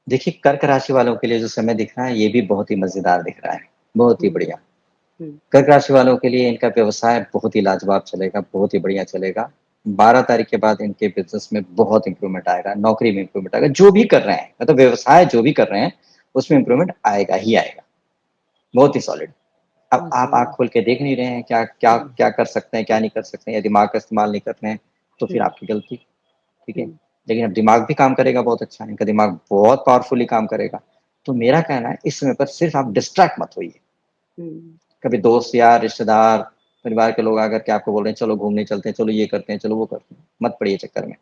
देखिए, कर्क राशि वालों के लिए जो समय दिख रहा है, ये भी बहुत ही मज़ेदार दिख रहा है, बहुत ही हुँ, बढ़िया। हुँ। कर्क राशि वालों के लिए इनका व्यवसाय बहुत ही लाजवाब चलेगा, बहुत ही बढ़िया चलेगा। 12 तारीख के बाद इनके बिज़नेस में बहुत इम्प्रूवमेंट आएगा, नौकरी में इम्प्रूवमेंट आएगा, जो भी कर रहे हैं, मतलब व्यवसाय जो भी कर रहे हैं, उसमें हुँ, हुँ। इम्प्रूवमेंट आएगा ही आएगा, बहुत ही सॉलिड। अब आप आँख जी। खोल के देख नहीं रहे हैं, क्या क्या हुँ, क्या कर सकते हैं, क्या नहीं कर सकते हैं, या दिमाग का इस्तेमाल नहीं कर रहे हैं, तो फिर हुँ, आपकी गलती, ठीक है? हुँ, लेकिन अब दिमाग भी काम करेगा बहुत अच्छा, इनका दिमाग बहुत पावरफुली काम करेगा। तो मेरा कहना है, इस समय पर सिर्फ़ आप डिस्ट्रैक्ट मत होइए। हुँ, कभी दोस्त, यार, रिश्तेदार, परिवार के लोग आकर के आपको बोल रहे हैं, "चलो घूमने चलते हैं, चलो ये करते हैं, चलो वो करते हैं।" मत पड़िए चक्कर में।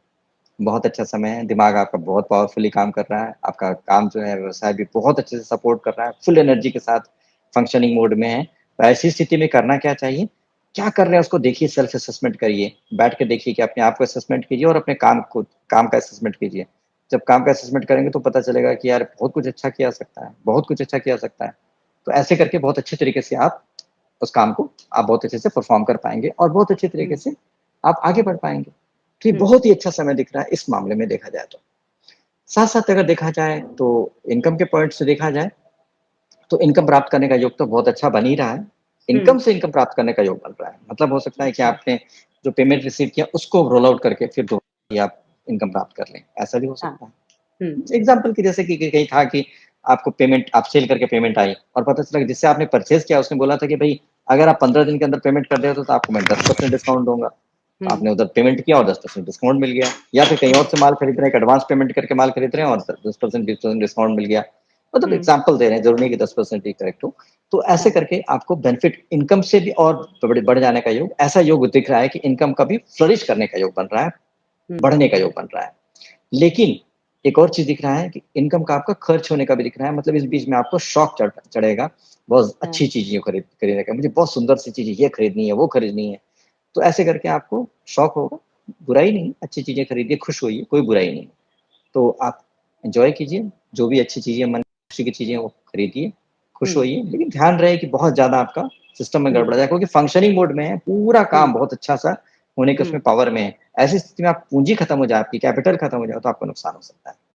बहुत अच्छा समय है, दिमाग आपका बहुत पावरफुली काम कर रहा है, आपका काम जो है व्यवसाय भी बहुत अच्छे से सपोर्ट कर रहा है, फुल एनर्जी के साथ फंक्शनिंग मोड में है। तो ऐसी स्थिति में करना क्या चाहिए? क्या कर रहे हैं उसको देखिए, सेल्फ असेसमेंट करिए, बैठ के देखिए कि अपने आप को असेसमेंट कीजिए और अपने काम का असेसमेंट कीजिए। जब काम का असेसमेंट करेंगे तो पता चलेगा कि यार बहुत कुछ अच्छा किया जा सकता है, बहुत कुछ अच्छा किया जा सकता है। तो ऐसे करके बहुत अच्छे तरीके से आप उस काम को आप बहुत अच्छे से परफ़ॉर्म कर पाएँगे और बहुत अच्छे तरीके हुँ, से आप आगे बढ़ पाएँगे। तो ये हुँ, बहुत ही अच्छा समय दिख रहा है इस मामले में देखा जाए तो। साथ-साथ अगर देखा जाए तो इनकम के पॉइंट से देखा जाए, तो इनकम प्राप्त करने का योग तो बहुत अच्छा बन ही रहा है। हुँ। इनकम से इनकम प्राप्त करने का योग बन रहा है। मतलब हो सकता है कि अच्छा। आपने जो पेमेंट रिसीव किया उसको रोल आउट करके फिर दोबारा आप इनकम प्राप्त कर लें, ऐसा भी हो हाँ। सकता है। हुँ, एग्ज़ाम्पल की जैसे कि कहीं था कि आपको पेमेंट आप सेल करके पेमेंट आई और पता चला कि जिससे आपने परचेज़ किया उसने बोला था कि भई अगर आप 15 दिन के अंदर पेमेंट कर देते हो तो आपको मैं 10% डिस्काउंट दूँगा। तो हुँ, आपने उधर पेमेंट किया और 10% डिस्काउंट मिल गया। या फिर कहीं और से माल खरीद रहे हैं, एक एडवांस पेमेंट करके माल खरीद रहे हैं और 10% 20% डिस्काउंट मिल गया। मतलब हुँ, एग्ज़ाम्पल दे रहे हैं, ज़रूरी नहीं कि 10% ही करेक्ट हो। तो ऐसे हाँ। करके आपको बेनिफिट इनकम से भी और बढ़ जाने का योग, ऐसा योग दिख रहा है कि इनकम का भी फ्लरिश करने का योग बन रहा है, हुँ, बढ़ने का योग बन रहा है। लेकिन एक और चीज़ दिख रहा है कि इनकम का आपका खर्च होने का भी दिख रहा है, मतलब इस बीच में आपको शौक चढ़ेगा, बहुत हाँ। अच्छी चीज़ें खरीदने का, मुझे बहुत सुंदर सी चीज़ें ये खरीदनी है, वो खरीदनी है। तो ऐसे करके आपको शौक होगा, बुराई नहीं, अच्छी चीज़ें खरीदिए, खुश होइए, कोई बुराई नहीं। तो आप एन्जॉय कीजिए, जो भी अच्छी चीज़ें मन खुशी की चीज़ें हैं वो खरीदिए, खुश हुँ, होइए, लेकिन ध्यान रहे कि बहुत ज़्यादा आपका सिस्टम में हुँ, गड़बड़ जाए क्योंकि फंक्शनिंग मोड में है, पूरा हुँ, काम बहुत अच्छा-सा होने के हुँ। उसमें पावर में है। ऐसी स्थिति में आप पूँजी खत्म हो जाए, आपकी कैपिटल खत्म हो जाए तो आपको नुकसान हो सकता है।